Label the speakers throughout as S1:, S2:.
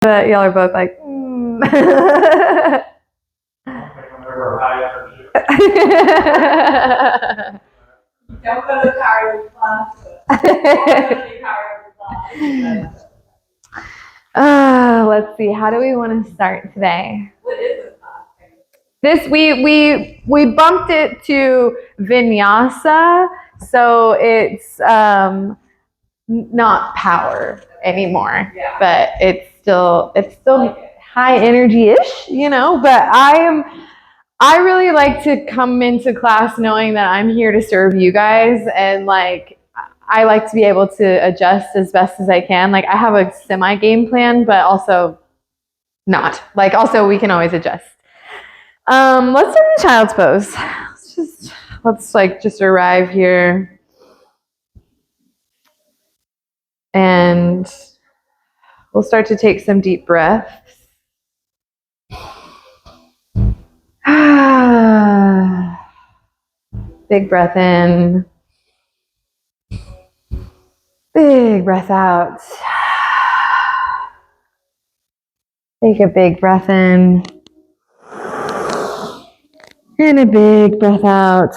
S1: But y'all are both like,
S2: Don't go to Kara's class.
S1: Let's see. How do we want to start today?
S2: What is this class?
S1: This we bumped it to Vinyasa, so it's not power anymore,
S2: Yeah.
S1: but it's still high energy-ish, but I really like to come into class knowing that I'm here to serve you guys, and like I like to be able to adjust as best as I can. Like I have a semi game plan, but also not. Like also we can always adjust. Let's start in child's pose. Let's just arrive here. And we'll start to take some deep breaths. Big breath in. Big breath out. Take a big breath in. And a big breath out.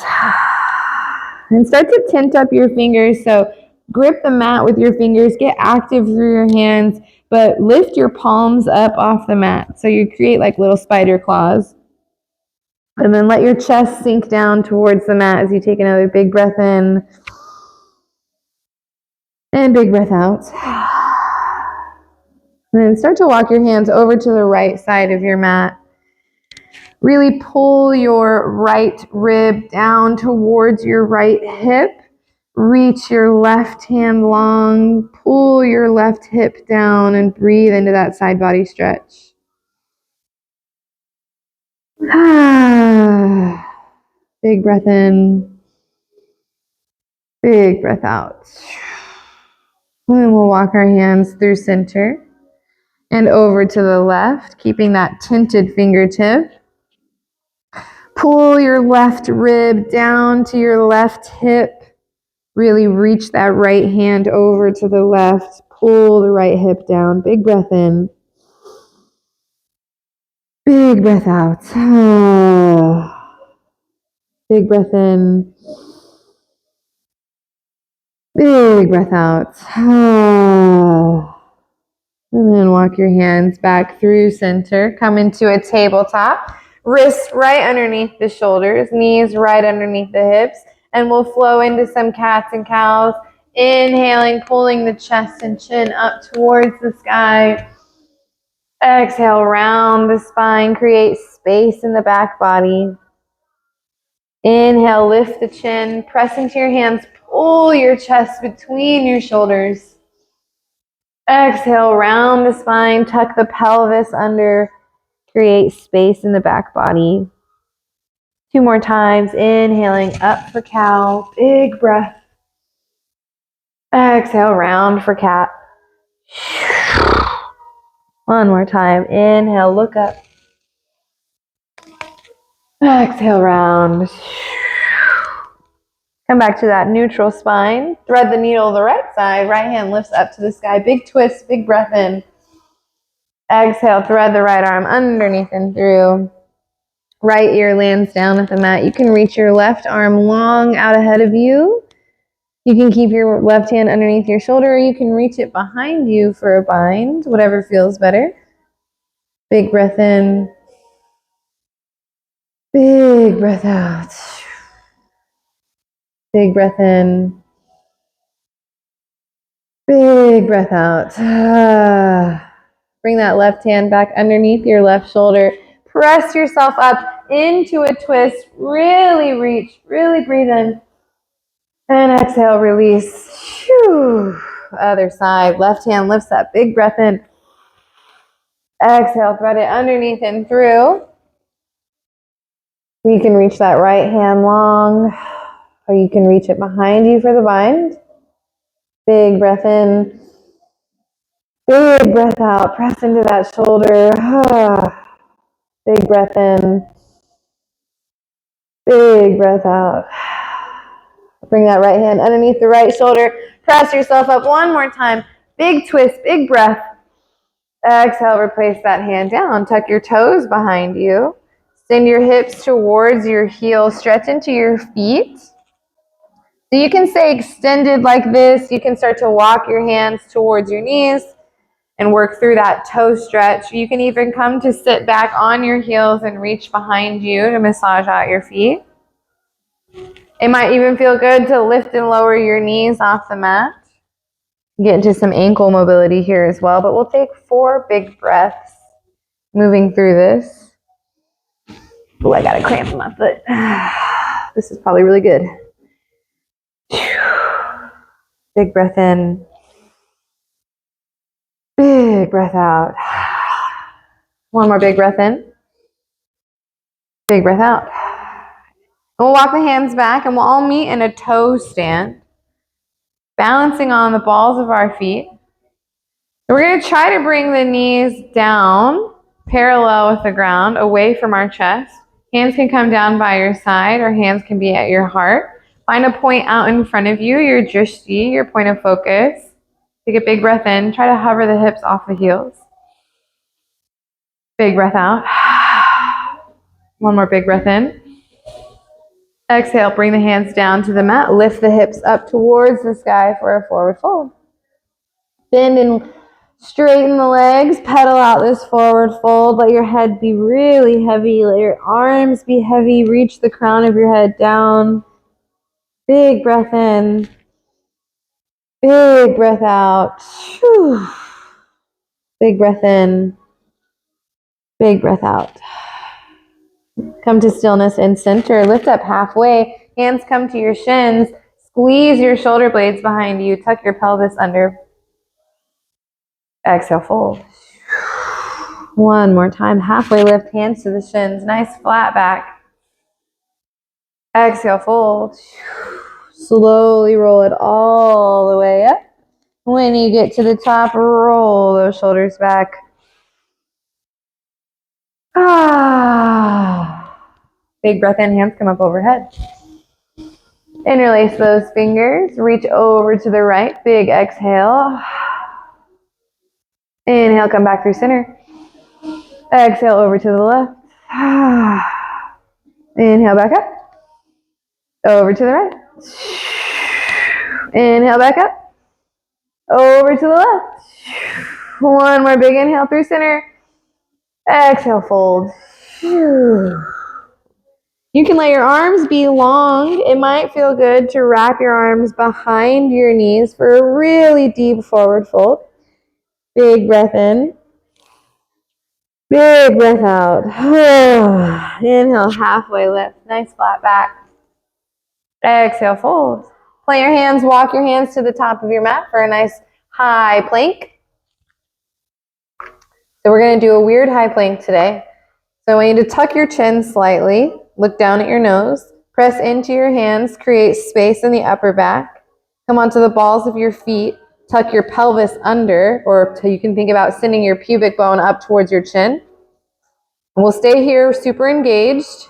S1: And start to tint up your fingers. So grip the mat with your fingers. Get active through your hands. But lift your palms up off the mat. So you create like little spider claws. And then let your chest sink down towards the mat as you take another big breath in. And big breath out. And then start to walk your hands over to the right side of your mat. Really pull your right rib down towards your right hip. Reach your left hand long. Pull your left hip down and breathe into that side body stretch. Big breath in. Big breath out. And then we'll walk our hands through center and over to the left, keeping that tinted fingertip. Pull your left rib down to your left hip. Really reach that right hand over to the left. Pull the right hip down. Big breath in. Big breath out. Big breath in. Big breath out. And then walk your hands back through center. Come into a tabletop. Wrists right underneath the shoulders. Knees right underneath the hips. And we'll flow into some cats and cows. Inhaling, pulling the chest and chin up towards the sky. Exhale, round the spine. Create space in the back body. Inhale, lift the chin. Press into your hands. Pull your chest between your shoulders. Exhale, round the spine, tuck the pelvis under, create space in the back body. 2 more times, inhaling up for cow, big breath. Exhale, round for cat. 1 more time, inhale, look up. Exhale, round. Come back to that neutral spine. Thread the needle the right side. Right hand lifts up to the sky. Big twist, big breath in. Exhale, thread the right arm underneath and through. Right ear lands down at the mat. You can reach your left arm long out ahead of you. You can keep your left hand underneath your shoulder, or you can reach it behind you for a bind, whatever feels better. Big breath in. Big breath out. Big breath in. Big breath out. Bring that left hand back underneath your left shoulder. Press yourself up into a twist. Really reach. Really breathe in. And exhale, release. Whew. Other side. Left hand lifts up. Big breath in. Exhale, thread it underneath and through. You can reach that right hand long, or you can reach it behind you for the bind. Big breath in. Big breath out. Press into that shoulder. Big breath in. Big breath out. Bring that right hand underneath the right shoulder. Press yourself up 1 more time. Big twist, big breath. Exhale, replace that hand down. Tuck your toes behind you. Send your hips towards your heels. Stretch into your feet. So you can stay extended like this. You can start to walk your hands towards your knees and work through that toe stretch. You can even come to sit back on your heels and reach behind you to massage out your feet. It might even feel good to lift and lower your knees off the mat. Get into some ankle mobility here as well, but we'll take 4 big breaths moving through this. Oh, I got a cramp in my foot. This is probably really good. Big breath in. Big breath out. One more big breath in. Big breath out. And we'll walk the hands back and we'll all meet in a toe stand, balancing on the balls of our feet. And we're going to try to bring the knees down, parallel with the ground, away from our chest. Hands can come down by your side or hands can be at your heart. Find a point out in front of you, your drishti, your point of focus. Take a big breath in. Try to hover the hips off the heels. Big breath out. One more big breath in. Exhale, bring the hands down to the mat. Lift the hips up towards the sky for a forward fold. Bend and straighten the legs. Pedal out this forward fold. Let your head be really heavy. Let your arms be heavy. Reach the crown of your head down. Big breath in. Big breath out. Whew. Big breath in. Big breath out. Come to stillness in center. Lift up halfway. Hands come to your shins. Squeeze your shoulder blades behind you. Tuck your pelvis under. Exhale, fold. One more time. Halfway lift. Hands to the shins. Nice flat back. Exhale, fold. Slowly roll it all the way up. When you get to the top, roll those shoulders back. Big breath in, hands come up overhead. Interlace those fingers, reach over to the right, big exhale. Inhale, come back through center. Exhale over to the left. Inhale, back up. Over to the right. Inhale, back up. Over to the left. One more big inhale through center. Exhale, fold. You can let your arms be long. It might feel good to wrap your arms behind your knees for a really deep forward fold. Big breath in. Big breath out. Inhale, halfway lift. Nice flat back. Exhale, fold. Plant your hands, walk your hands to the top of your mat for a nice high plank. So we're going to do a weird high plank today. So I want you to tuck your chin slightly. Look down at your nose. Press into your hands. Create space in the upper back. Come onto the balls of your feet. Tuck your pelvis under, or you can think about sending your pubic bone up towards your chin. And we'll stay here super engaged.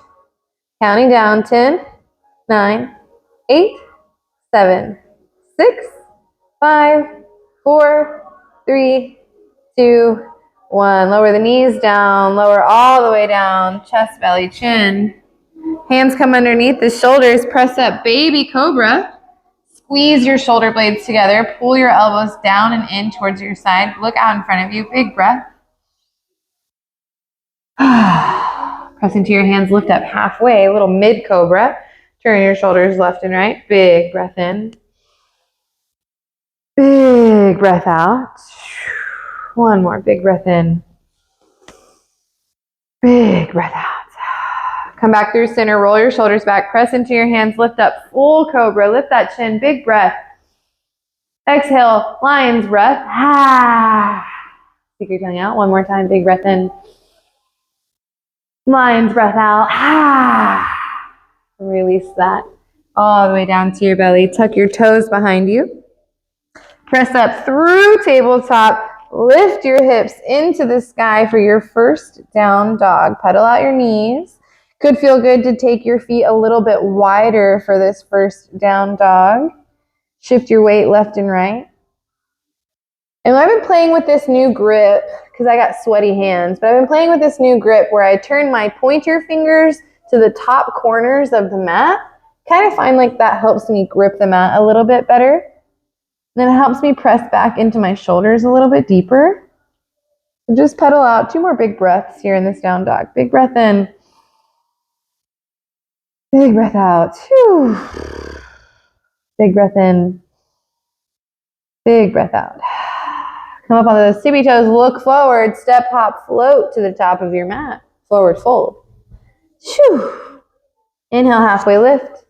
S1: Counting down 10, 9, 8, 7, 6, 5, 4, 3, 2, 1. Lower the knees down. Lower all the way down. Chest, belly, chin. Hands come underneath the shoulders. Press up, baby cobra. Squeeze your shoulder blades together. Pull your elbows down and in towards your side. Look out in front of you. Big breath. Press into your hands. Lift up halfway. A little mid cobra. Turn your shoulders left and right. Big breath in. Big breath out. One more big breath in. Big breath out. Come back through center. Roll your shoulders back. Press into your hands. Lift up. Full cobra. Lift that chin. Big breath. Exhale. Lion's breath. Stick your tongue out. One more time. Big breath in. Lion's breath out. Release that all the way down to your belly. Tuck your toes behind you. Press up through tabletop. Lift your hips into the sky for your first down dog. Pedal out your knees. Could feel good to take your feet a little bit wider for this first down dog. Shift your weight left and right. And I've been playing with this new grip because I got sweaty hands. But I've been playing with this new grip where I turn my pointer fingers to the top corners of the mat. Kind of find like that helps me grip the mat a little bit better. Then it helps me press back into my shoulders a little bit deeper. So just pedal out. 2 more big breaths here in this down dog. Big breath in. Big breath out. Whew. Big breath in. Big breath out. Come up on those tippy toes. Look forward. Step, hop, float to the top of your mat. Forward fold. Whew. Inhale, halfway lift.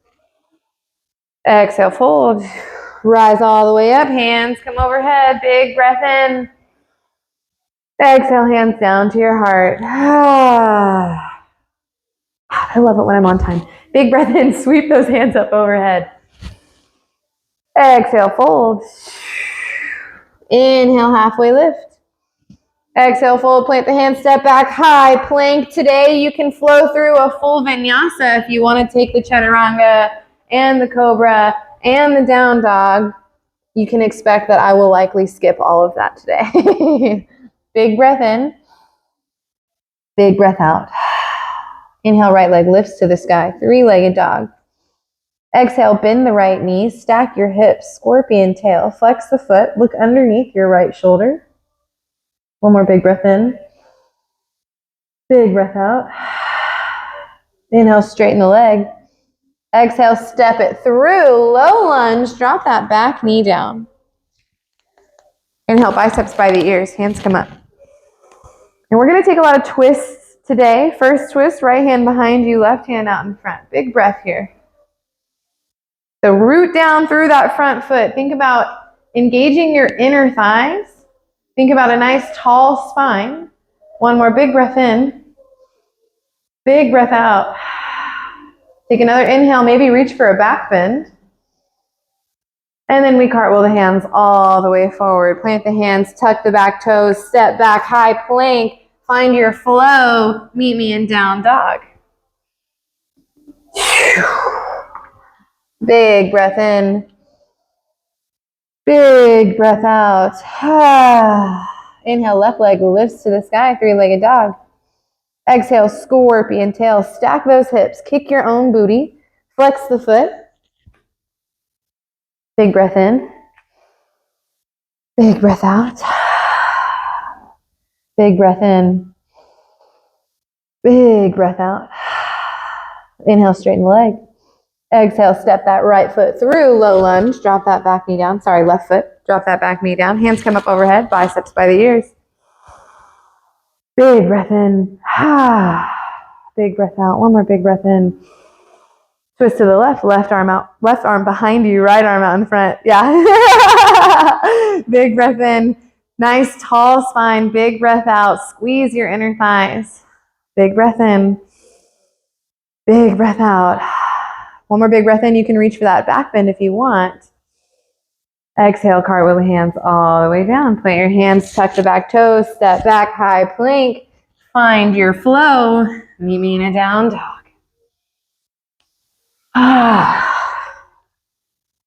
S1: Exhale, fold. Rise all the way up. Hands come overhead. Big breath in. Exhale, hands down to your heart. I love it when I'm on time. Big breath in. Sweep those hands up overhead. Exhale, fold. Inhale, halfway lift. Exhale, fold, plant the hands, step back, high plank. Today you can flow through a full vinyasa if you want to take the chaturanga and the cobra and the down dog. You can expect that I will likely skip all of that today. Big breath in. Big breath out. Inhale, right leg lifts to the sky. 3-legged dog. Exhale, bend the right knee, stack your hips, scorpion tail, flex the foot, look underneath your right shoulder. 1 more big breath in. Big breath out. Inhale, straighten the leg. Exhale, step it through. Low lunge, drop that back knee down. Inhale, biceps by the ears, hands come up. And we're going to take a lot of twists today. First twist, right hand behind you, left hand out in front. Big breath here. So root down through that front foot. Think about engaging your inner thighs. Think about a nice tall spine. 1 more big breath in. Big breath out. Take another inhale, maybe reach for a back bend. And then we cartwheel the hands all the way forward. Plant the hands, tuck the back toes, step back, high plank. Find your flow. Meet me in down dog. Big breath in. Big breath out. Inhale, left leg lifts to the sky, 3-legged dog. Exhale, scorpion tail. Stack those hips. Kick your own booty. Flex the foot. Big breath in. Big breath out. Big breath in. Big breath out. Inhale, straighten the leg. Exhale, step that right foot through, low lunge. Drop that back knee down. Sorry, left foot. Drop that back knee down. Hands come up overhead, biceps by the ears. Big breath in. Big breath out. 1 more big breath in. Twist to the left, left arm out, left arm behind you, right arm out in front. Yeah. Big breath in. Nice tall spine. Big breath out. Squeeze your inner thighs. Big breath in. Big breath out. 1 more big breath in. You can reach for that back bend if you want. Exhale, cartwheel the hands all the way down. Plant your hands, tuck the back toes, step back, high plank. Find your flow. Meet me in a down dog.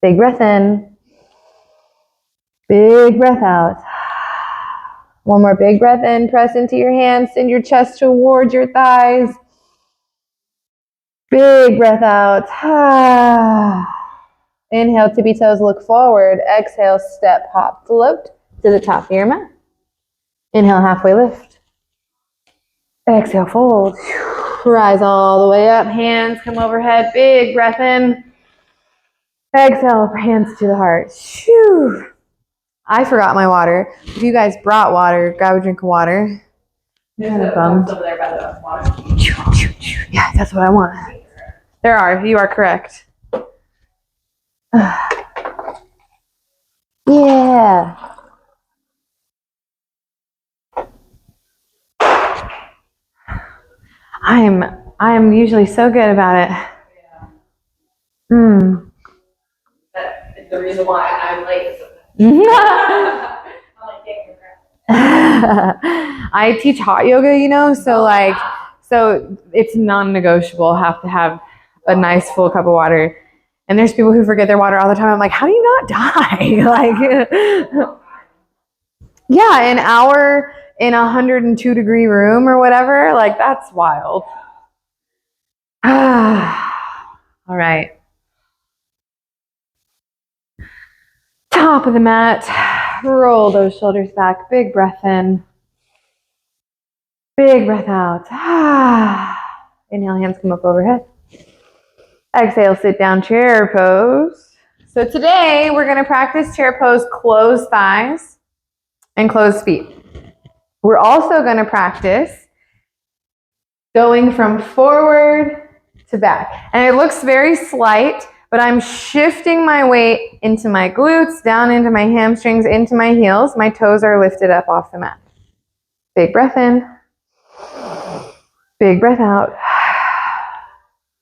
S1: Big breath in. Big breath out. 1 more big breath in. Press into your hands. Send your chest towards your thighs. Big breath out. Inhale, tippy toes, look forward. Exhale, step, hop, float to the top of your mat. Inhale, halfway lift. Exhale, fold. Rise all the way up. Hands come overhead. Big breath in. Exhale, hands to the heart. Whew. I forgot my water. If you guys brought water, grab a drink of water.
S2: There's a pump over there by the water.
S1: Yeah, that's what I want. There are. You are correct. Yeah. I am usually so good about it.
S2: That's the reason why I'm late. I'm like, taking a breath.
S1: I teach hot yoga, so it's non-negotiable. Have to have a nice full cup of water. And there's people who forget their water all the time. I'm like, how do you not die? Yeah, an hour in a 102-degree room or whatever. Like, that's wild. All right. Top of the mat. Roll those shoulders back. Big breath in. Big breath out. Inhale, hands come up overhead. Exhale, sit down, chair pose. So today we're going to practice chair pose, closed thighs and closed feet. We're also going to practice going from forward to back. And it looks very slight, but I'm shifting my weight into my glutes, down into my hamstrings, into my heels. My toes are lifted up off the mat. Big breath in. Big breath out.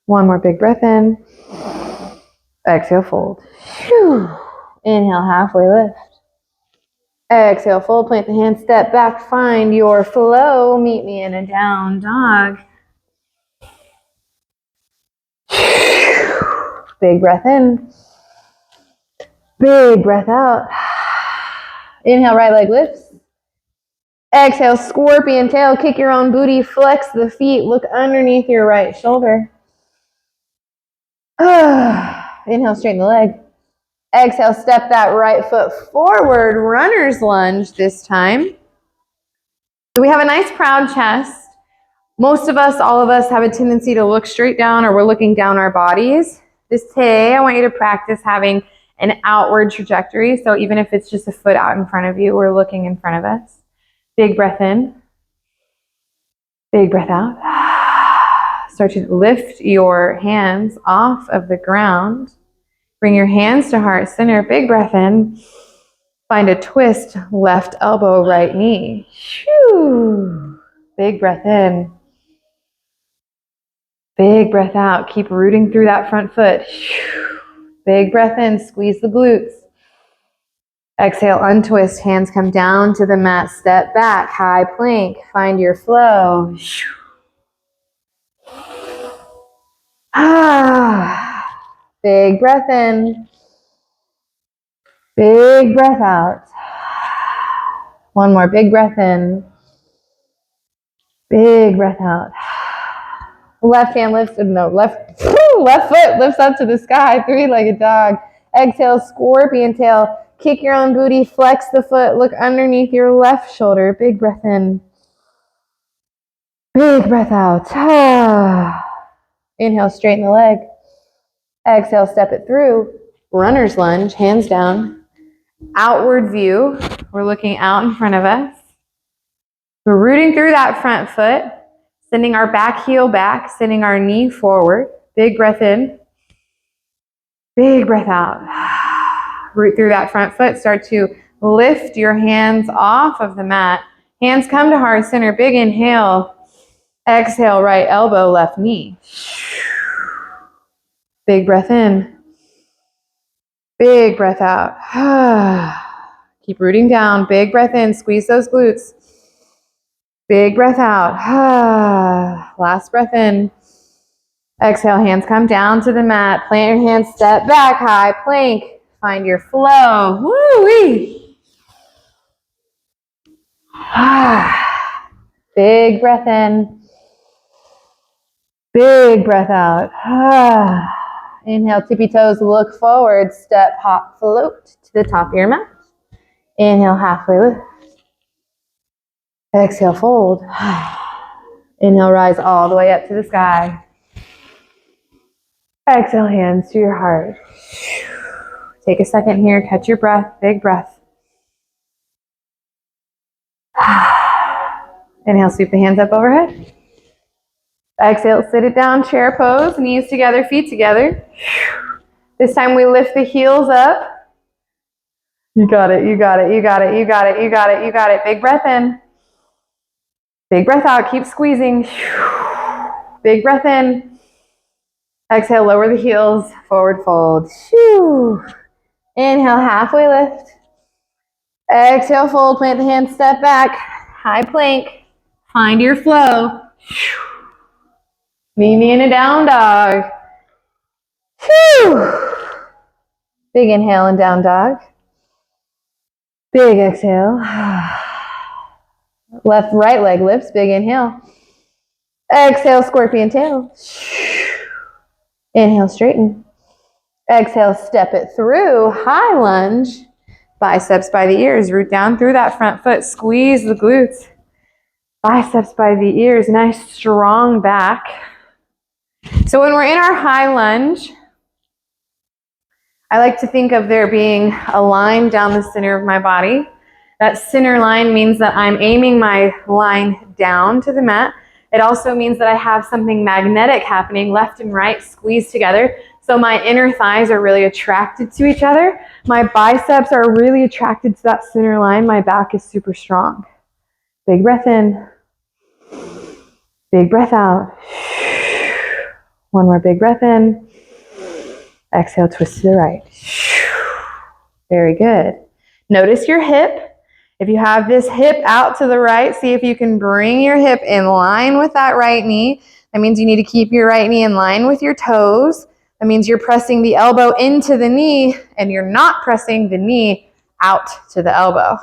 S1: One more big breath in. Exhale, fold. Whew. Inhale, halfway lift. Exhale, fold, plant the hands, step back, find your flow. Meet me in a down dog. Big breath in. Big breath out. Inhale, right leg lifts. Exhale, scorpion tail, kick your own booty, flex the feet, look underneath your right shoulder. Inhale, straighten the leg. Exhale, step that right foot forward, runner's lunge this time. So we have a nice proud chest. Most of us, all of us, have a tendency to look straight down, or we're looking down our bodies. Today, I want you to practice having an outward trajectory. So even if it's just a foot out in front of you, we're looking in front of us. Big breath in. Big breath out. Start to lift your hands off of the ground. Bring your hands to heart center. Big breath in. Find a twist, left elbow, right knee. Shoo. Big breath in. Big breath out. Keep rooting through that front foot. Big breath in. Squeeze the glutes. Exhale, untwist. Hands come down to the mat. Step back. High plank. Find your flow. Big breath in. Big breath out. One more big breath in. Big breath out. Left hand lifts, left foot lifts up to the sky, three-legged dog. Exhale, scorpion tail. Kick your own booty, flex the foot, look underneath your left shoulder. Big breath in. Big breath out. Inhale, straighten the leg. Exhale, step it through. Runner's lunge, hands down. Outward view. We're looking out in front of us. We're rooting through that front foot, sending our back heel back, sending our knee forward. Big breath in. Big breath out. Root through that front foot. Start to lift your hands off of the mat. Hands come to heart center. Big inhale. Exhale, right elbow, left knee. Big breath in. Big breath out. Keep rooting down. Big breath in. Squeeze those glutes. Big breath out. Last breath in. Exhale, hands come down to the mat. Plant your hands, step back, high plank. Find your flow. Woo-wee. Big breath in. Big breath out. Inhale, tippy toes, look forward, step, hop, float to the top of your mat. Inhale, halfway lift. Exhale, fold. Inhale, rise all the way up to the sky. Exhale, hands to your heart. Take a second here, catch your breath, big breath. Inhale, sweep the hands up overhead. Exhale, sit it down, chair pose, knees together, feet together. This time we lift the heels up. You got it, you got it, you got it, you got it, you got it, you got it. Big breath in. Big breath out, keep squeezing. Big breath in. Exhale, lower the heels, forward fold. Inhale, halfway lift. Exhale, fold, plant the hands, step back. High plank. Find your flow. Meet me in a down dog. Big inhale and down dog. Big exhale. Left, right leg lifts. Big inhale. Exhale, scorpion tail. Inhale, straighten. Exhale, step it through. High lunge. Biceps by the ears. Root down through that front foot. Squeeze the glutes. Biceps by the ears. Nice strong back. So when we're in our high lunge, I like to think of there being a line down the center of my body. That center line means that I'm aiming my line down to the mat. It also means that I have something magnetic happening left and right squeezed together. So my inner thighs are really attracted to each other. My biceps are really attracted to that center line. My back is super strong. Big breath in. Big breath out. One more big breath in. Exhale, twist to the right. Very good. Notice your hip. If you have this hip out to the right, see if you can bring your hip in line with that right knee. That means you need to keep your right knee in line with your toes. That means you're pressing the elbow into the knee and you're not pressing the knee out to the elbow.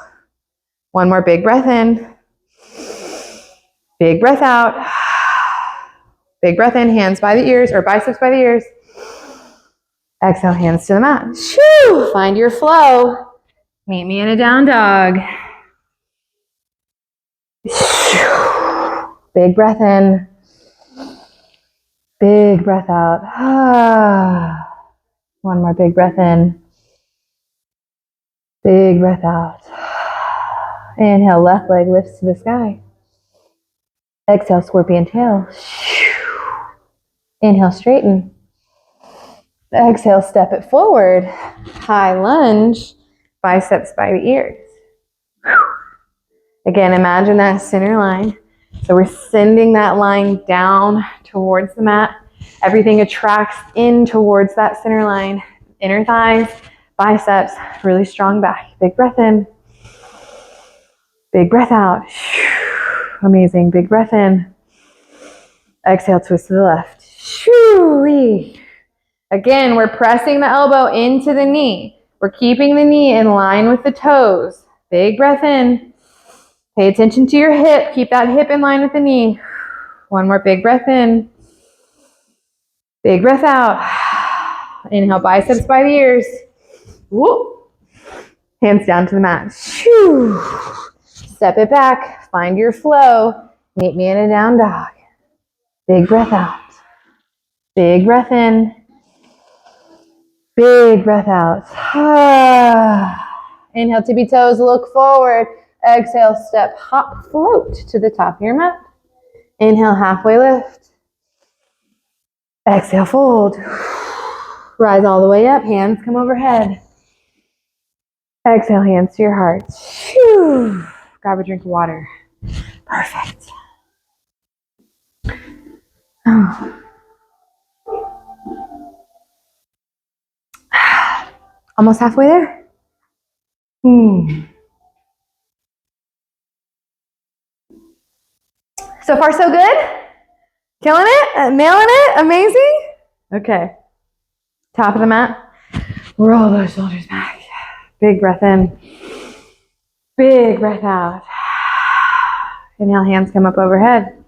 S1: One more big breath in. Big breath out. Big breath in, hands by the ears or biceps by the ears. Exhale, hands to the mat. Shoo! Find your flow. Meet me in a down dog. Big breath in. Big breath out. One more big breath in. Big breath out. Inhale, left leg lifts to the sky. Exhale, scorpion tail. Inhale, straighten. Exhale, step it forward. High lunge, biceps by the ears. Again, imagine that center line. So we're sending that line down towards the mat. Everything attracts in towards that center line. Inner thighs, biceps, really strong back. Big breath in. Big breath out. Amazing. Big breath in. Exhale, twist to the left. Shoo-wee. Again, we're pressing the elbow into the knee. We're keeping the knee in line with the toes. Big breath in. Pay attention to your hip. Keep that hip in line with the knee. One more big breath in. Big breath out. Inhale, biceps by the ears. Whoop. Hands down to the mat. Shoo. Step it back. Find your flow. Meet me in a down dog. Big breath out. Big breath in. Big breath out. Inhale, tippy toes, look forward. Exhale, step, hop, float to the top of your mat. Inhale, halfway lift. Exhale, fold. Rise all the way up, hands come overhead. Exhale, hands to your heart. Whew. Grab a drink of water. Perfect. Oh. Almost halfway there. So far, so good? Killing it? Nailing it? Amazing? Okay. Top of the mat. Roll those shoulders back. Big breath in. Big breath out. Inhale, hands come up overhead.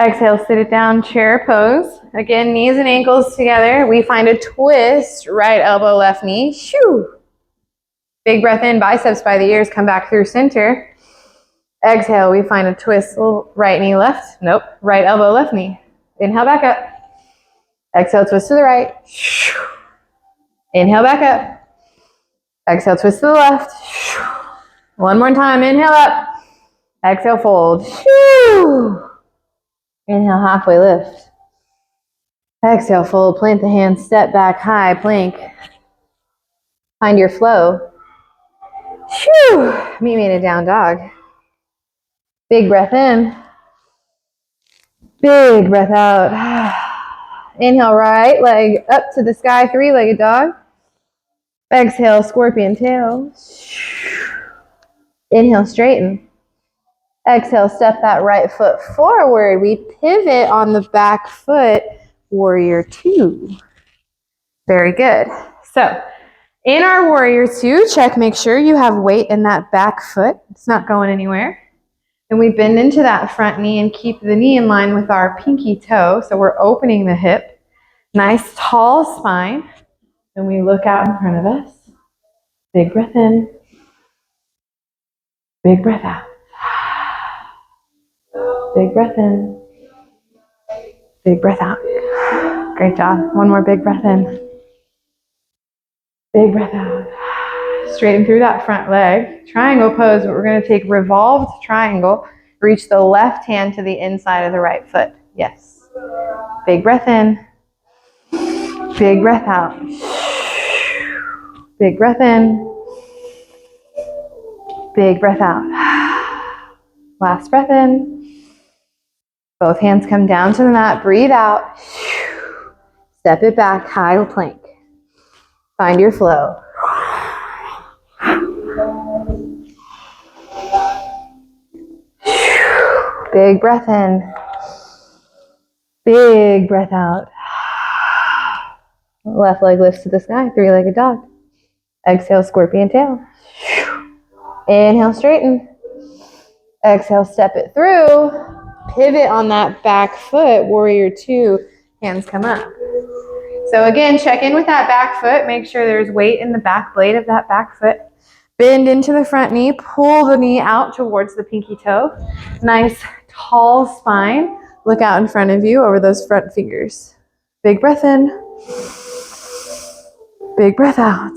S1: Exhale, sit it down, chair pose. Again, knees and ankles together. We find a twist, right elbow, left knee. Shoo! Big breath in, biceps by the ears, come back through center. Exhale, we find a twist, right knee left. Nope, right elbow, left knee. Inhale, back up. Exhale, twist to the right. Inhale, back up. Exhale, twist to the left. One more time, inhale up. Exhale, fold. Inhale, halfway lift. Exhale, fold, plant the hands, step back, high plank. Find your flow. Meet me in a down dog. Big breath in. Big breath out. Inhale, right leg up to the sky, three-legged dog. Exhale, scorpion tail. Inhale, straighten. Exhale, step that right foot forward. We pivot on the back foot, warrior two. Very good. So In our warrior two, check, make sure you have weight in that back foot. It's not going anywhere. And we bend into that front knee and keep the knee in line with our pinky toe. So we're opening the hip. Nice tall spine. And we look out in front of us. Big breath in. Big breath out. Big breath in. Big breath out. Great job. One more big breath in. Big breath out. Straighten through that front leg. Triangle pose, but we're going to take revolved triangle. Reach the left hand to the inside of the right foot. Yes. Big breath in. Big breath out. Big breath in. Big breath out. Last breath in. Both hands come down to the mat. Breathe out. Step it back, high plank. Find your flow. Big breath in. Big breath out. Left leg lifts to the sky, three-legged dog. Exhale, scorpion tail. Inhale, straighten. Exhale, step it through. Pivot on that back foot, warrior two, hands come up. So again, check in with that back foot. Make sure there's weight in the back blade of that back foot. Bend into the front knee. Pull the knee out towards the pinky toe. Nice tall spine. Look out in front of you over those front fingers. Big breath in. Big breath out.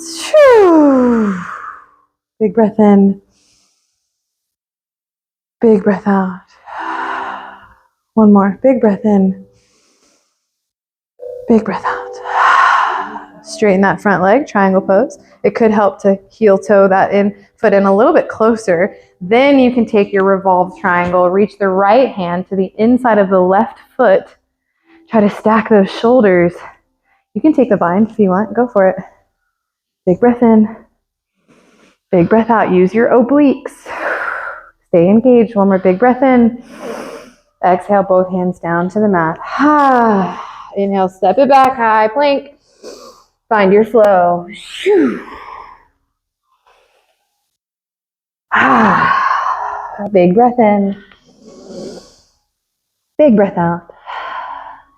S1: Big breath in. Big breath out. One more. Big breath in. Big breath out. Straighten that front leg, triangle pose. It could help to heel toe that foot in a little bit closer. Then you can take your revolved triangle, reach the right hand to the inside of the left foot. Try to stack those shoulders. You can take the bind if you want. Go for it. Big breath in. Big breath out. Use your obliques. Stay engaged. One more big breath in. Exhale, both hands down to the mat. Inhale, step it back, high plank. Find your flow. Big breath in. Big breath out.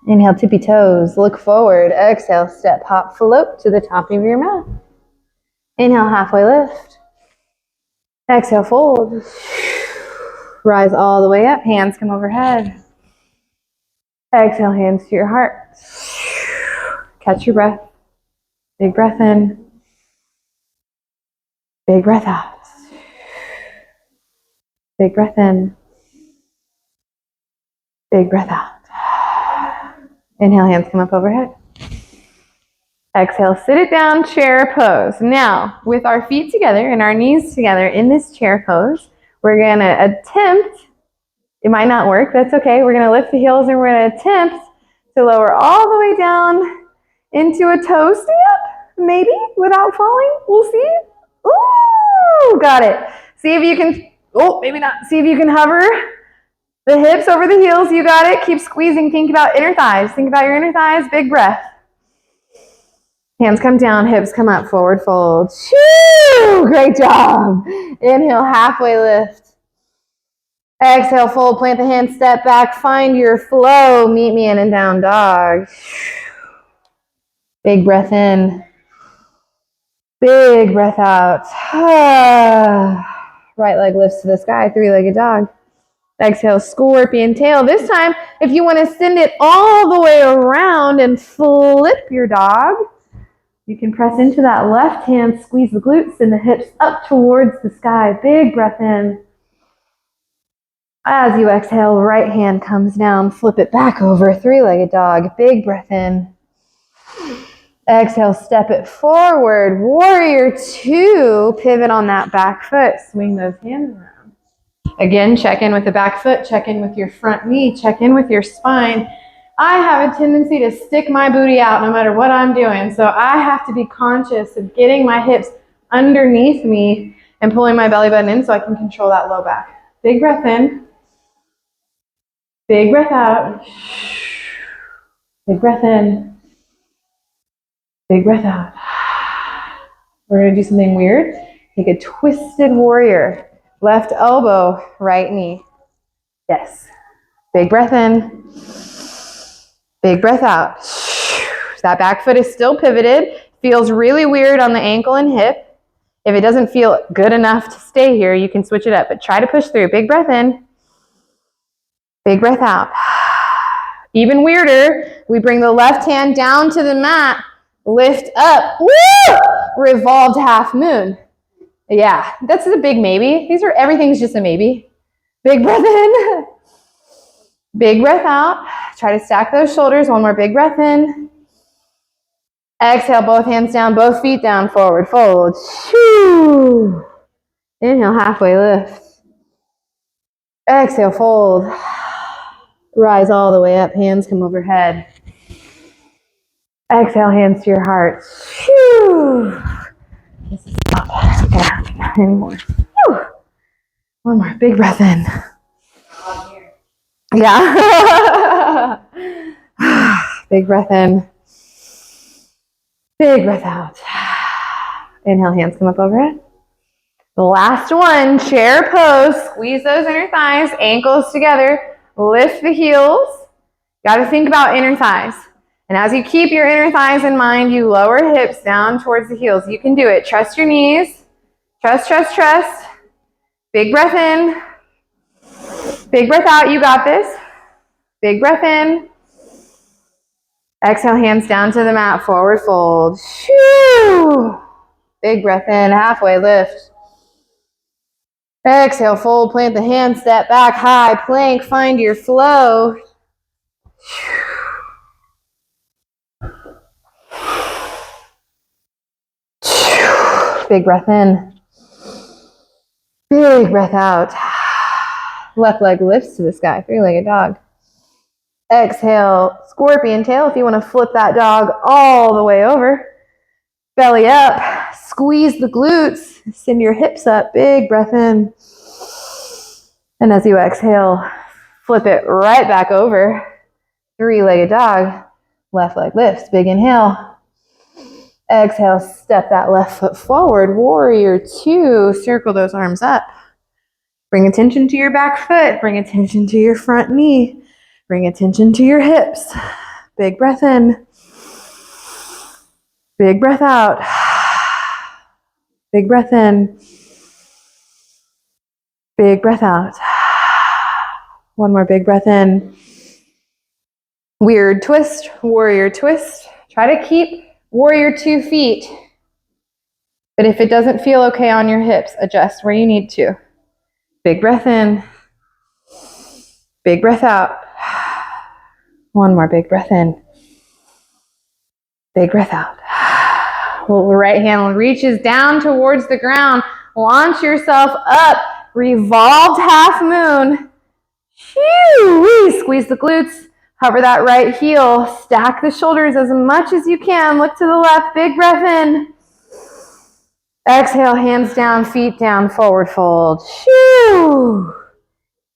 S1: Inhale, tippy toes. Look forward. Exhale, step, hop, float to the top of your mat. Inhale, halfway lift. Exhale, fold. Rise all the way up. Hands come overhead. Exhale, hands to your heart. Catch your breath. Big breath in. Big breath out. Big breath in. Big breath out. Inhale, hands come up overhead. Exhale, sit it down, chair pose. Now, with our feet together and our knees together in this chair pose, we're going to attempt, it might not work, that's okay. We're going to lift the heels and we're going to attempt to lower all the way down into a toe step, maybe, without falling. We'll see. Ooh, got it. See if you can, maybe not. See if you can hover the hips over the heels. You got it. Keep squeezing. Think about inner thighs. Think about your inner thighs. Big breath. Hands come down, hips come up, forward fold. Shoo! Great job. Inhale, halfway lift. Exhale, fold, plant the hands, step back, find your flow. Meet me in and down dog. Big breath in. Big breath out. Right leg lifts to the sky, three-legged dog. Exhale, scorpion tail. This time, if you want to send it all the way around and flip your dog, you can press into that left hand, squeeze the glutes and the hips up towards the sky. Big breath in. As you exhale, right hand comes down, flip it back over, three-legged dog. Big breath in. Exhale, step it forward. Warrior two, pivot on that back foot. Swing those hands around. Again, check in with the back foot, check in with your front knee, check in with your spine. I have a tendency to stick my booty out no matter what I'm doing. So I have to be conscious of getting my hips underneath me and pulling my belly button in so I can control that low back. Big breath in. Big breath out. Big breath in. Big breath out. We're gonna do something weird. Take a twisted warrior. Left elbow, right knee. Yes. Big breath in. Big breath out. That back foot is still pivoted. Feels really weird on the ankle and hip. If it doesn't feel good enough to stay here, you can switch it up, but try to push through. Big breath in. Big breath out. Even weirder, we bring the left hand down to the mat, lift up, woo! Revolved half moon. Yeah, that's a big maybe. Everything's just a maybe. Big breath in. Big breath out. Try to stack those shoulders. One more big breath in. Exhale, both hands down, both feet down, forward fold. Shoo. Inhale, halfway lift. Exhale, fold. Rise all the way up, hands come overhead. Exhale, hands to your heart. Shoo. This is not anymore. Whew. One more, big breath in. Yeah. Big breath in. Big breath out. Inhale, hands come up overhead. The last one, chair pose. Squeeze those inner thighs, ankles together. Lift the heels. Got to think about inner thighs. And as you keep your inner thighs in mind, you lower hips down towards the heels. You can do it. Trust your knees. Trust, trust, trust. Big breath in. Big breath out. You got this. Big breath in. Exhale, hands down to the mat. Forward fold. Shoo. Big breath in. Halfway lift. Exhale, fold, plant the hands, step back, high plank, find your flow. Big breath in. Big breath out. Left leg lifts to the sky, three-legged dog. Exhale, scorpion tail if you want to flip that dog all the way over. Belly up, squeeze the glutes, send your hips up, big breath in. And as you exhale, flip it right back over. Three-legged dog, left leg lifts, big inhale. Exhale, step that left foot forward, warrior two, circle those arms up. Bring attention to your back foot, bring attention to your front knee, bring attention to your hips. Big breath in. Big breath out. Big breath in. Big breath out. One more big breath in. Weird twist, warrior twist. Try to keep warrior 2 feet. But if it doesn't feel okay on your hips, adjust where you need to. Big breath in. Big breath out. One more big breath in. Big breath out. Well, the right hand reaches down towards the ground. Launch yourself up. Revolved half moon. Squeeze the glutes. Hover that right heel. Stack the shoulders as much as you can. Look to the left. Big breath in. Exhale, hands down, feet down, forward fold.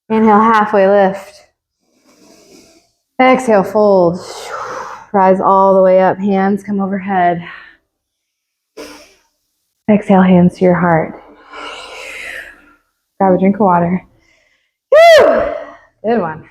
S1: Inhale, halfway lift. Exhale, fold. Rise all the way up. Hands come overhead. Exhale, hands to your heart. Grab a drink of water. Good one.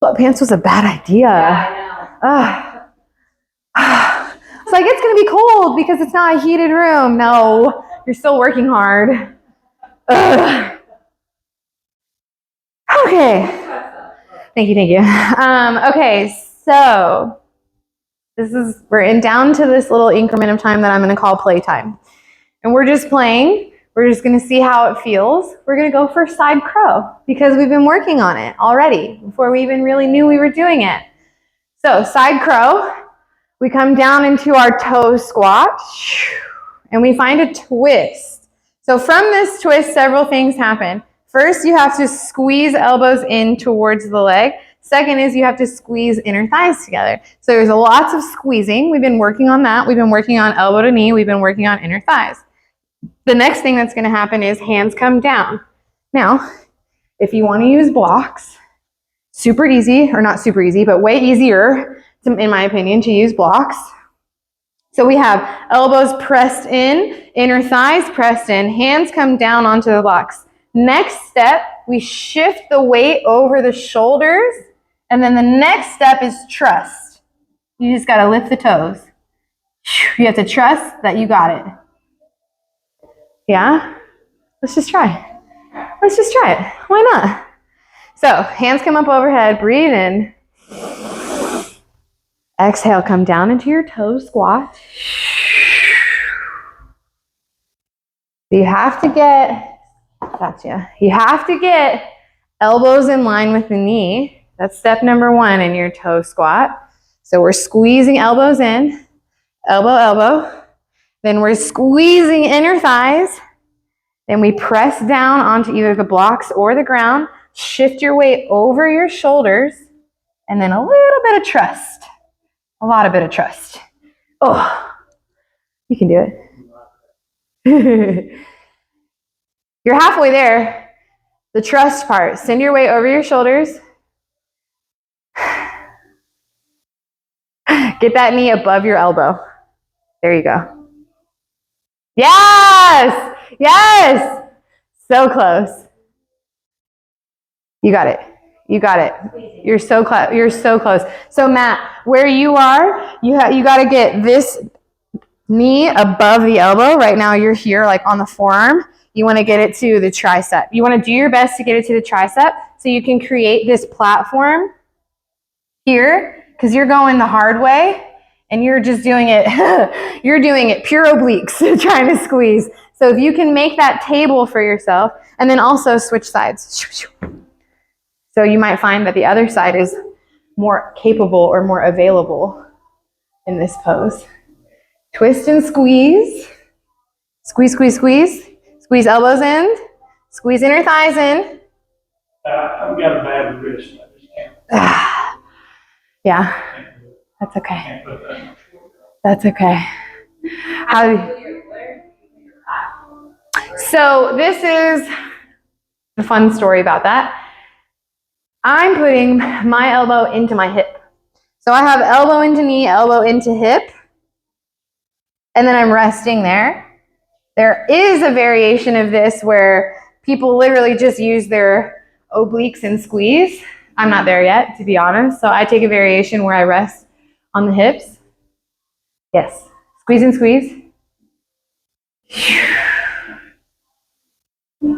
S1: Sweatpants was a bad idea.
S2: Yeah, I know.
S1: It's like, it's going to be cold because it's not a heated room. No, you're still working hard. Okay. Thank you. Okay, so we're down to this little increment of time that I'm going to call playtime. And we're just playing. We're just going to see how it feels. We're going to go for side crow because we've been working on it already before we even really knew we were doing it. So side crow, we come down into our toe squat and we find a twist. So from this twist, several things happen. First, you have to squeeze elbows in towards the leg. Second is you have to squeeze inner thighs together. So there's lots of squeezing. We've been working on that. We've been working on elbow to knee. We've been working on inner thighs. The next thing that's going to happen is hands come down. Now, if you want to use blocks, super easy, or not super easy, but way easier, in my opinion, to use blocks. So we have elbows pressed in, inner thighs pressed in, hands come down onto the blocks. Next step, we shift the weight over the shoulders, and then the next step is trust. You just got to lift the toes. You have to trust that you got it. Yeah? Let's just try. Let's just try it. Why not? So, hands come up overhead, breathe in. Exhale, come down into your toe squat. You have to get, gotcha. You have to get elbows in line with the knee. That's step number 1 in your toe squat. So we're squeezing elbows in, elbow, elbow. Then we're squeezing inner thighs. Then we press down onto either the blocks or the ground. Shift your weight over your shoulders. And then a little bit of trust. A lot of bit of trust. Oh, you can do it. You're halfway there. The trust part. Send your weight over your shoulders. Get that knee above your elbow. There you go. Yes! Yes! So close. You got it. You got it. You're so close. You're so close. So Matt, where you are, you got to get this knee above the elbow. Right now you're here like on the forearm. You want to get it to the tricep. You want to do your best to get it to the tricep so you can create this platform here because you're going the hard way and you're just doing it. You're doing it pure obliques, trying to squeeze. So if you can make that table for yourself and then also switch sides. So you might find that the other side is more capable or more available in this pose. Twist and squeeze. Squeeze, squeeze, squeeze. Squeeze elbows in. Squeeze inner thighs in.
S3: I've got a bad wrist. I just can't.
S1: Yeah, that's okay. That's okay. So this is the fun story about that. I'm putting my elbow into my hip. So I have elbow into knee, elbow into hip, and then I'm resting there. There is a variation of this where people literally just use their obliques and squeeze. I'm not there yet, to be honest. So I take a variation where I rest on the hips. Yes. Squeeze and squeeze.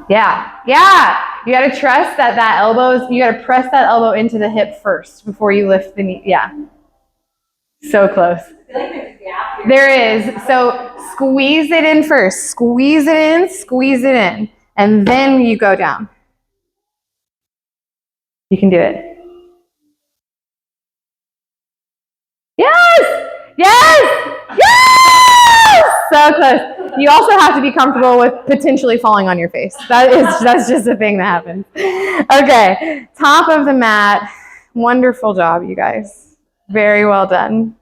S1: Yeah. Yeah. You got to trust that elbow, you got to press that elbow into the hip first before you lift the knee. Yeah. So close. There is. So squeeze it in first. Squeeze it in, and then you go down. You can do it. Yes! Yes! Yes! So close. You also have to be comfortable with potentially falling on your face. That's just a thing that happens. Okay, top of the mat. Wonderful job, you guys. Very well done.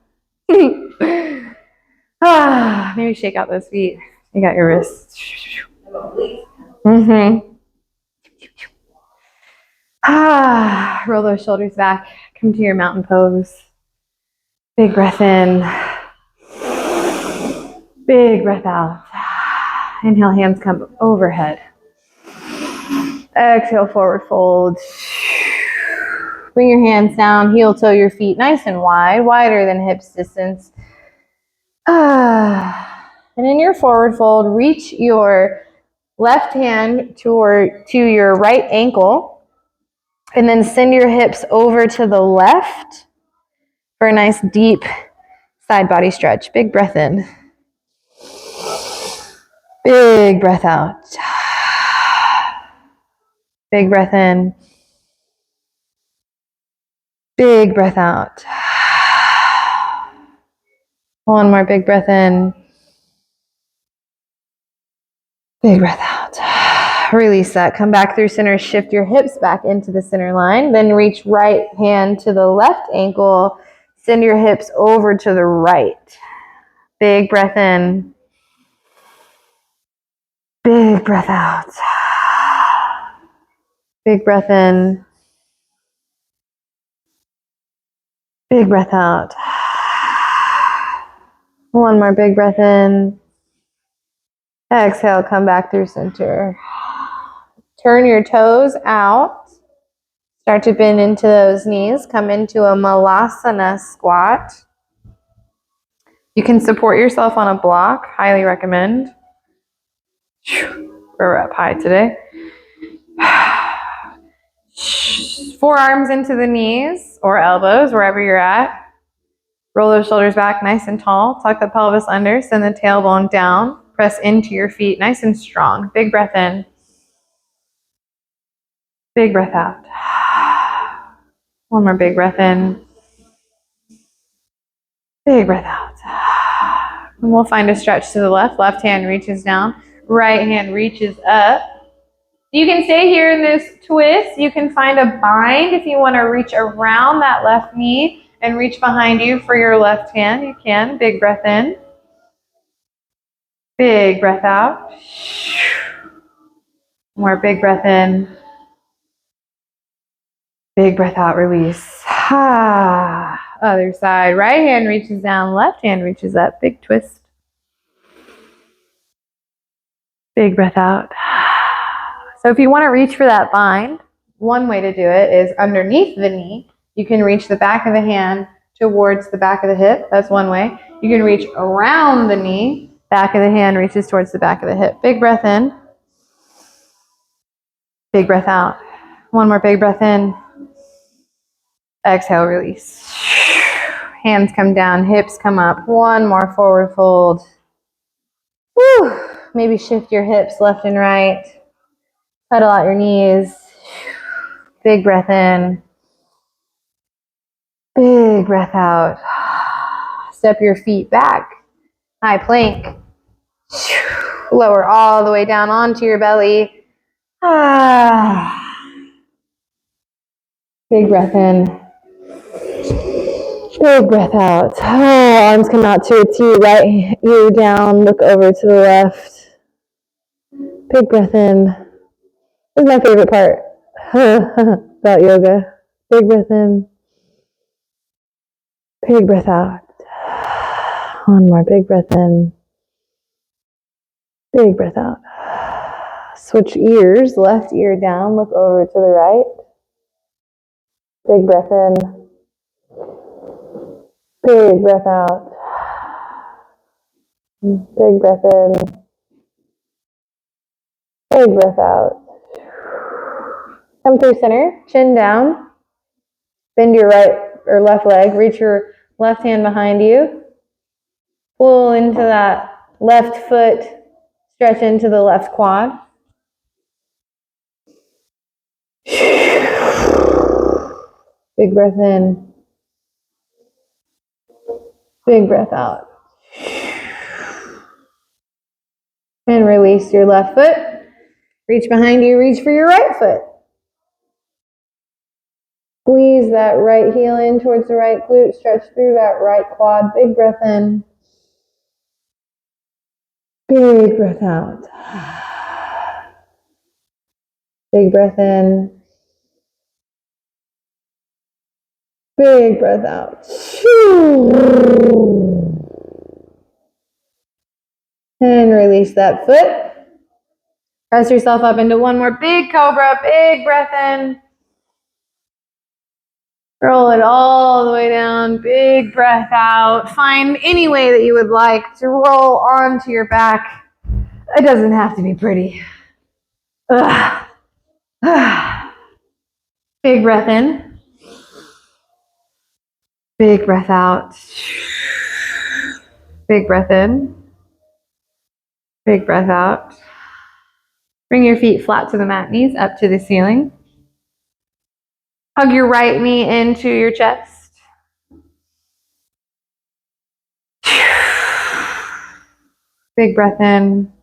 S1: Maybe shake out those feet. You got your wrists. Roll those shoulders back. Come to your mountain pose. Big breath in. Big breath out. Inhale, hands come overhead. Exhale, forward fold. Bring your hands down, heel toe your feet nice and wide, wider than hips distance. And in your forward fold, reach your left hand to your right ankle, and then send your hips over to the left for a nice deep side body stretch. Big breath in. Big breath out. Big breath in. Big breath out. One more big breath in. Big breath out. Release that. Come back through center. Shift your hips back into the center line. Then reach right hand to the left ankle. Send your hips over to the right. Big breath in. Big breath out. Big breath in. Big breath out. One more big breath in. Exhale, come back through center. Turn your toes out. Start to bend into those knees. Come into a Malasana squat. You can support yourself on a block. Highly recommend. We're up high today. Forearms into the knees or elbows, wherever you're at. Roll those shoulders back nice and tall. Tuck the pelvis under. Send the tailbone down. Press into your feet nice and strong. Big breath in. Big breath out. One more big breath in. Big breath out. And we'll find a stretch to the left. Left hand reaches down. Right hand reaches up. You can stay here in this twist. You can find a bind if you want to reach around that left knee and reach behind you for your left hand. You can. Big breath in. Big breath out. More big breath in. Big breath out, release. Other side. Right hand reaches down. Left hand reaches up. Big twist. Big breath out. So if you want to reach for that bind, one way to do it is underneath the knee. You can reach the back of the hand towards the back of the hip. That's one way. You can reach around the knee. Back of the hand reaches towards the back of the hip. Big breath in. Big breath out. One more big breath in. Exhale, release. Hands come down, hips come up. One more forward fold. Woo. Maybe shift your hips left and right. Pedal out your knees. Big breath in. Big breath out. Step your feet back. High plank. Lower all the way down onto your belly. Big breath in. Big breath out. Arms come out to a T. Right ear down. Look over to the left. Big breath in. This is my favorite part about yoga. Big breath in. Big breath out. One more big breath in. Big breath out. Switch ears. Left ear down. Look over to the right. Big breath in. Big breath out. Big breath in. Big breath out. Come through center. Chin down. Bend your right or left leg. Reach your left hand behind you. Pull into that left foot. Stretch into the left quad. Big breath in. Big breath out. And release your left foot. Reach behind you, reach for your right foot. Squeeze that right heel in towards the right glute. Stretch through that right quad. Big breath in. Big breath out. Big breath in. Big breath out. And release that foot. Press yourself up into one more big cobra. Big breath in. Roll it all the way down. Big breath out. Find any way that you would like to roll onto your back. It doesn't have to be pretty. Big breath in. Big breath out. Big breath in. Big breath out. Bring your feet flat to the mat, knees up to the ceiling. Hug your right knee into your chest. Big breath in.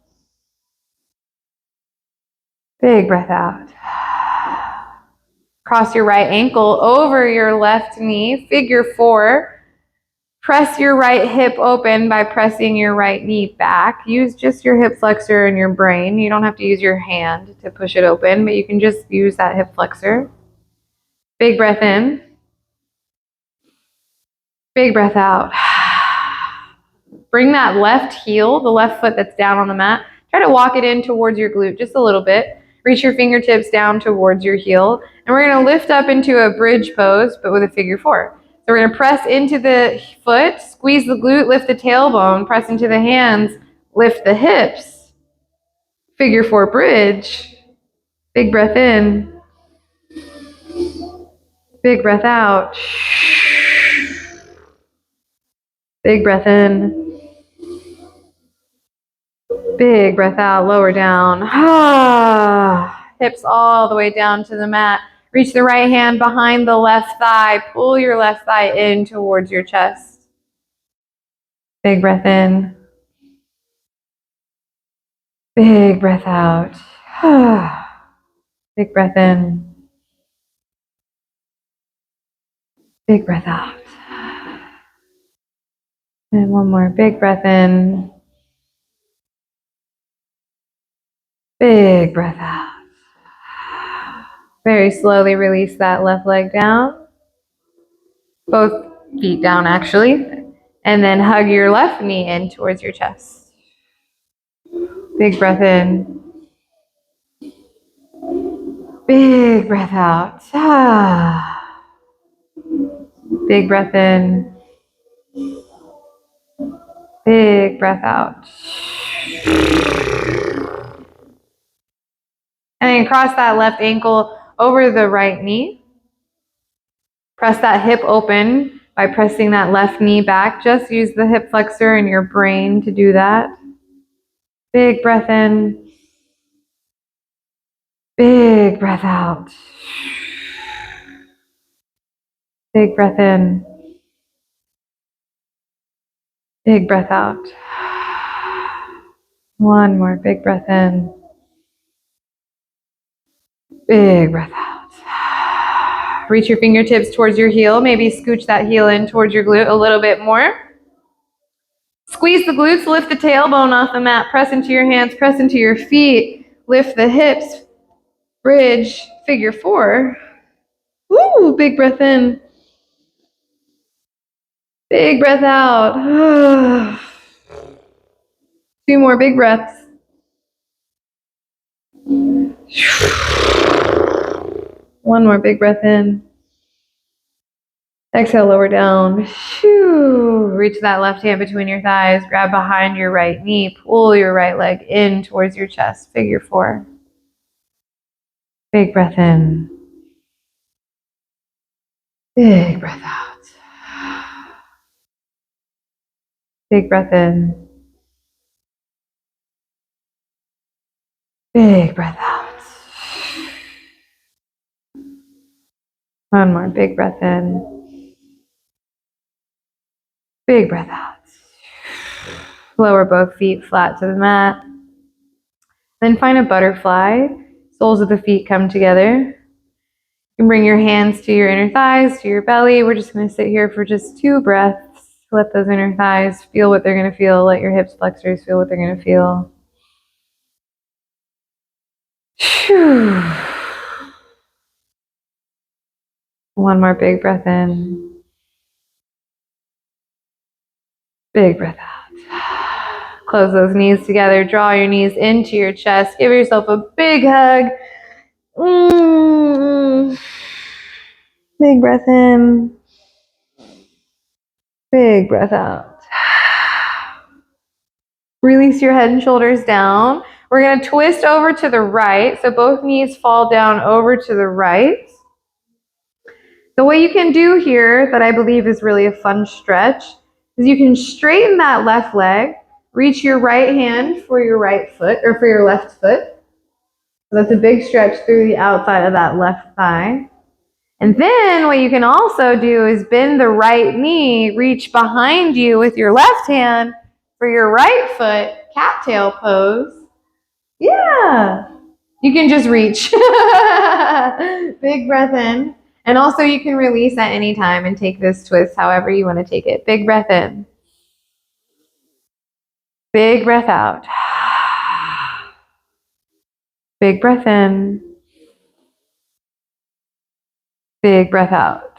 S1: Big breath out. Cross your right ankle over your left knee. Figure four. Press your right hip open by pressing your right knee back. Use just your hip flexor and your brain. You don't have to use your hand to push it open, but you can just use that hip flexor. Big breath in. Big breath out. Bring that left heel, the left foot that's down on the mat, try to walk it in towards your glute just a little bit. Reach your fingertips down towards your heel. And we're going to lift up into a bridge pose, but with a figure 4. So we're going to press into the foot, squeeze the glute, lift the tailbone, press into the hands, lift the hips. Figure 4 bridge. Big breath in. Big breath out. Big breath in. Big breath out, lower down. Hips all the way down to the mat. Reach the right hand behind the left thigh. Pull your left thigh in towards your chest. Big breath in. Big breath out. Big breath in. Big breath out. And one more. Big breath in. Big breath out. Very slowly release that left leg down. Both feet down, actually. And then hug your left knee in towards your chest. Big breath in. Big breath out. Big breath in. Big breath out. And then cross that left ankle over the right knee. Press that hip open by pressing that left knee back. Just use the hip flexor and your brain to do that. Big breath in. Big breath out. Big breath in. Big breath out. One more big breath in. Big breath out. Reach your fingertips towards your heel. Maybe scooch that heel in towards your glute a little bit more. Squeeze the glutes, lift the tailbone off the mat, press into your hands, press into your feet, lift the hips, bridge, figure 4. Woo, big breath in. Big breath out. 2 more big breaths. One more big breath in. Exhale, lower down. Reach that left hand between your thighs. Grab behind your right knee. Pull your right leg in towards your chest. Figure 4. Big breath in. Big breath out. Big breath in. Big breath out. One more big breath in. Big breath out. Lower both feet flat to the mat. Then find a butterfly. Soles of the feet come together. You can bring your hands to your inner thighs, to your belly. We're just going to sit here for just 2 breaths. Let those inner thighs feel what they're going to feel. Let your hips flexors feel what they're going to feel. One more big breath in. Big breath out. Close those knees together. Draw your knees into your chest. Give yourself a big hug. Big breath in. Big breath out. Release your head and shoulders down. We're going to twist over to the right. So both knees fall down over to the right. The way you can do here, that I believe is really a fun stretch, is you can straighten that left leg, reach your right hand for your right foot, or for your left foot. So that's a big stretch through the outside of that left thigh. And then what you can also do is bend the right knee, reach behind you with your left hand for your right foot, cattail pose. Yeah. You can just reach. Big breath in. And also you can release at any time and take this twist however you want to take it. Big breath in. Big breath out. Big breath in. Big breath out.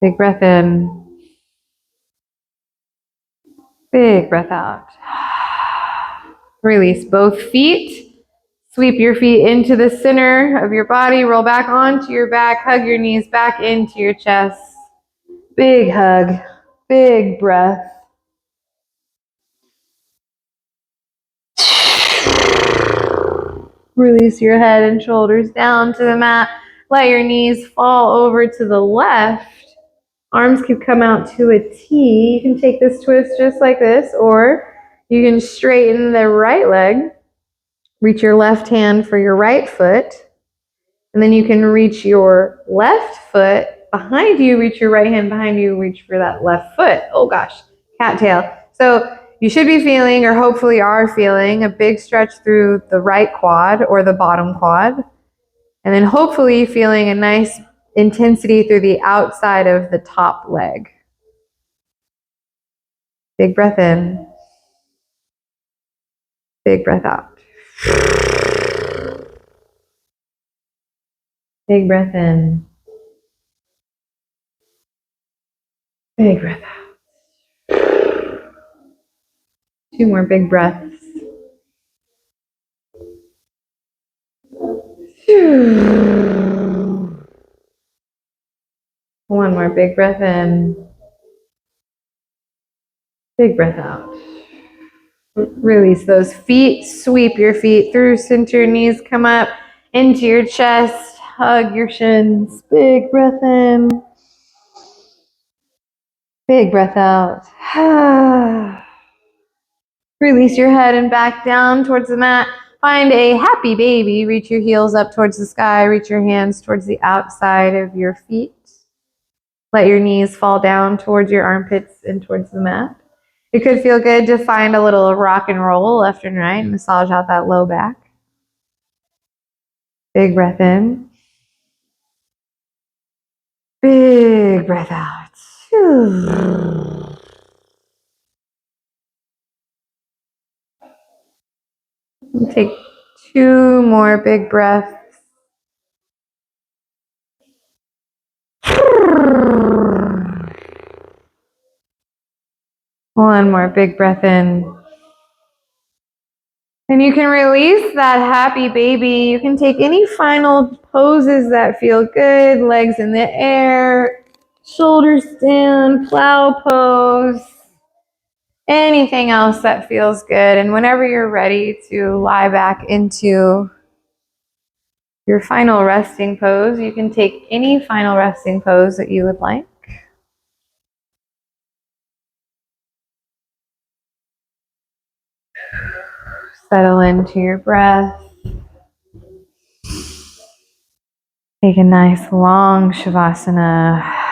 S1: Big breath in. Big breath out. Release both feet. Sweep your feet into the center of your body. Roll back onto your back. Hug your knees back into your chest. Big hug. Big breath. Release your head and shoulders down to the mat. Let your knees fall over to the left. Arms can come out to a T. You can take this twist just like this, or you can straighten the right leg. Reach your left hand for your right foot. And then you can reach your left foot behind you, reach your right hand behind you, reach for that left foot. Oh gosh, cattail. So you should be feeling, or hopefully are feeling, a big stretch through the right quad or the bottom quad. And then hopefully feeling a nice intensity through the outside of the top leg. Big breath in. Big breath out. Big breath in. Big breath out. 2 more big breaths. One more big breath in. Big breath out. Release those feet. Sweep your feet through, center your knees, come up into your chest. Hug your shins. Big breath in. Big breath out. Release your head and back down towards the mat. Find a happy baby. Reach your heels up towards the sky. Reach your hands towards the outside of your feet. Let your knees fall down towards your armpits and towards the mat. It could feel good to find a little rock and roll left and right. Massage out that low back. Big breath in. Big breath out. Take 2 more big breaths. One more big breath in. And you can release that happy baby. You can take any final poses that feel good. Legs in the air, shoulders down, plow pose. Anything else that feels good. And whenever you're ready to lie back into your final resting pose, you can take any final resting pose that you would like. Settle into your breath. Take a nice long Shavasana.